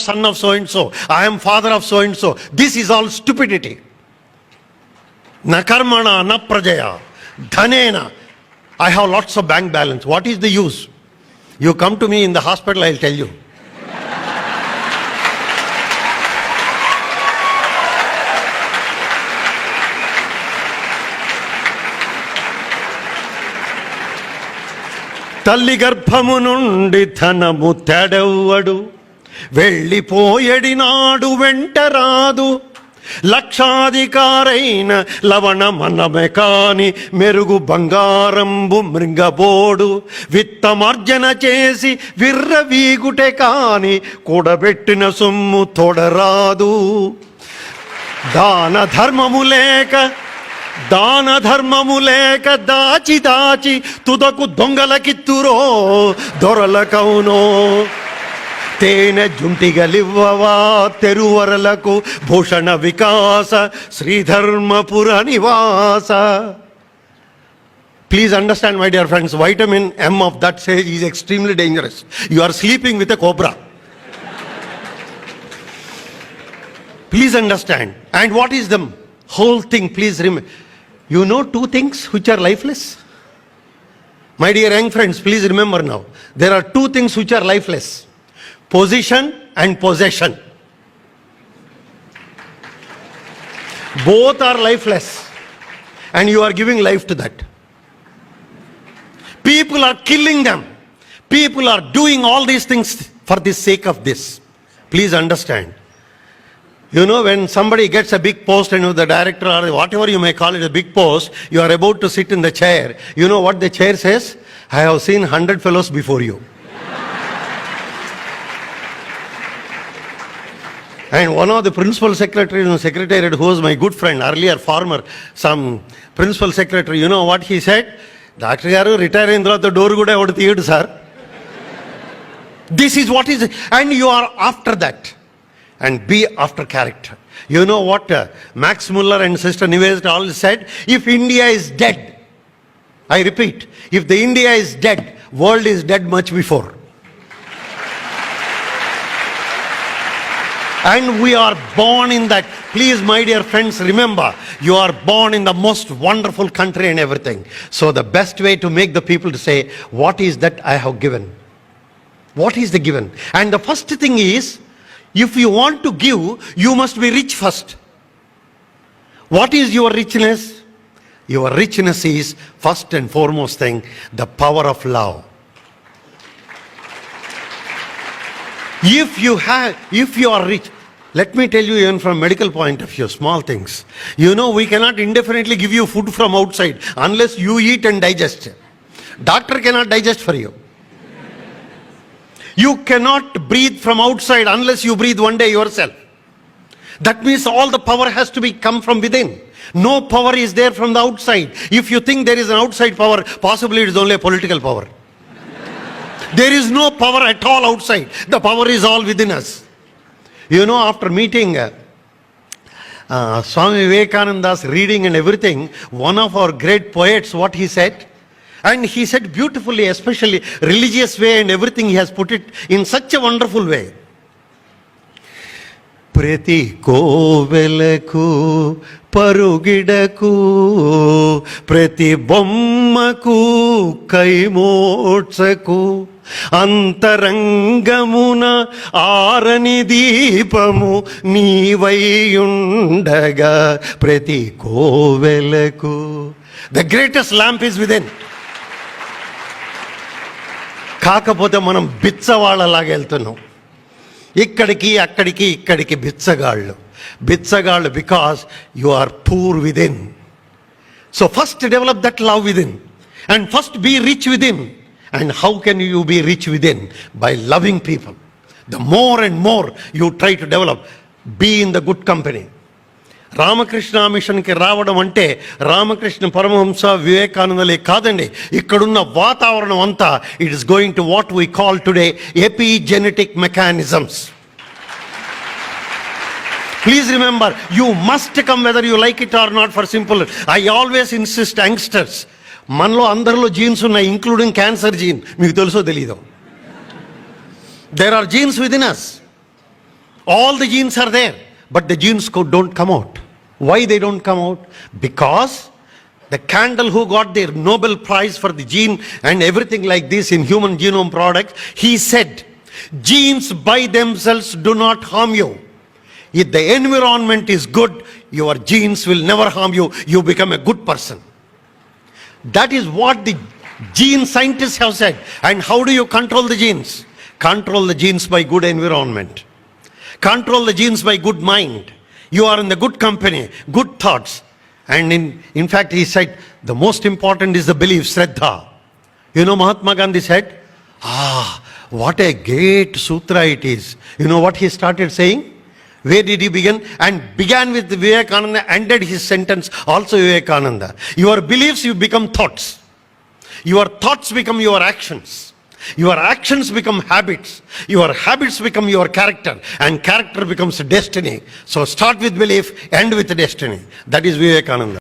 son of so and so, I am father of so and so. This is all stupidity. Na karmana na prajaya dhanena. I have lots of bank balance. What is the use? You come to me in the hospital, I'll tell you. తల్లి గర్భము నుండి ధనము తెడెవ్వడు, వెళ్ళిపోయడి నాడు వెంటరాదు. లక్షాధికారైన లవణ మనమే కాని మెరుగు బంగారంబు మృంగబోడు. విత్తమార్జన చేసి విర్రవీగుటే కాని కూడబెట్టిన సొమ్ము తోడరాదు. దాన ధర్మము లేక దాచి తుదకు దొంగలకిత్తురో దొరలకౌనో. తేనె జుంటిగలివ్వవా తెరువరలకు భూషణ వికాస శ్రీధర్మపుర నివాస. Please understand, my dear friends, vitamin M of that sage is extremely dangerous. You are sleeping with a cobra. Please understand. And what is the whole thing? Please remember. You know two things which are lifeless? My dear young friends, please remember now. There are two things which are lifeless. Position and possession. Both are lifeless. And you are giving life to that. People are killing them. People are doing all these things for the sake of this. Please understand. You know, when somebody gets a big post and the director or whatever you may call it, a big post, you are about to sit in the chair. You know what the chair says? I have seen 100 fellows before you. And one of the principal secretaries in the secretariat, who was my good friend, earlier former, some principal secretary, you know what he said? Dr. Garu, retire in the door good I would theatre, sir. This is what is, and you are after that. And be after character. You know what Max Muller and Sister Nivedita all said? If India is dead, I repeat, if the India is dead, world is dead much before. And we are born in that. Please, my dear friends, remember, you are born in the most wonderful country and everything. So the best way to make the people to say, what is that I have given? What is the given? And the first thing is, if you want to give, you must be rich first. What is your richness? Your richness is, first and foremost thing, the power of love. If you are rich, let me tell you even from medical point of view, small things. You know, we cannot indefinitely give you food from outside unless you eat and digest. Doctor cannot digest for you. You cannot breathe from outside unless you breathe one day yourself. That means all the power has to be come from within. No power is there from the outside. If you think there is an outside power, possibly it is only a political power. There is no power at all outside. The power is all within us. You know, after meeting Swami Vivekananda's reading and everything, one of our great poets, what he said? And he said beautifully, especially religious way and everything, he has put it in such a wonderful way. Prati kovelaku parugidaku prati bommaku kaimotsaku అంతరంగమున ఆరని దీపము నీవైయుండగా ప్రతి కోవెలకు. The greatest lamp is within. కాకపోతే మనం బిచ్చవాళ్ళలాగా వెళ్తున్నాం. ఇక్కడికి ఇక్కడికి బిచ్చగాళ్ళు because you are poor within. So first develop that love within and first be rich within. And how can you be rich within? By loving people. The more and more you try to develop, be in the good company. Ramakrishna మిషన్కి రావడం అంటే రామకృష్ణ పరమహంస వివేకానందలే కాదండి, ఇక్కడున్న వాతావరణం అంతా it is going to what we call today epigenetic mechanisms. Please remember, you must come whether you like it or not. For simple, I always insist, youngsters, మనలో అందరిలో jeans ఉన్నాయి, ఇంక్లూడింగ్ క్యాన్సర్ జీన్. మీకు తెలుసో తెలీదో? There are genes within us. All the genes are there, but the genes don't come out. Why they don't come out? Because the Candle who got their Nobel Prize for the gene and everything like this in human genome products, he said, genes by themselves do not harm you. If the environment is good, your genes will never harm you. You become a good person. That is what the gene scientists have said. And how do you control the genes? Control the genes by good environment. Control the genes by good mind. You are in the good company, good thoughts. And in fact, he said, the most important is the belief, Shraddha. You know, Mahatma Gandhi said, what a great sutra it is. You know what he started saying? Where did he begin? And began with Vivekananda, ended his sentence also Vivekananda. Your beliefs, you become thoughts. Your thoughts become your actions. Your actions become habits. Your habits become your character. And character becomes destiny. So start with belief, end with destiny. That is Vivekananda.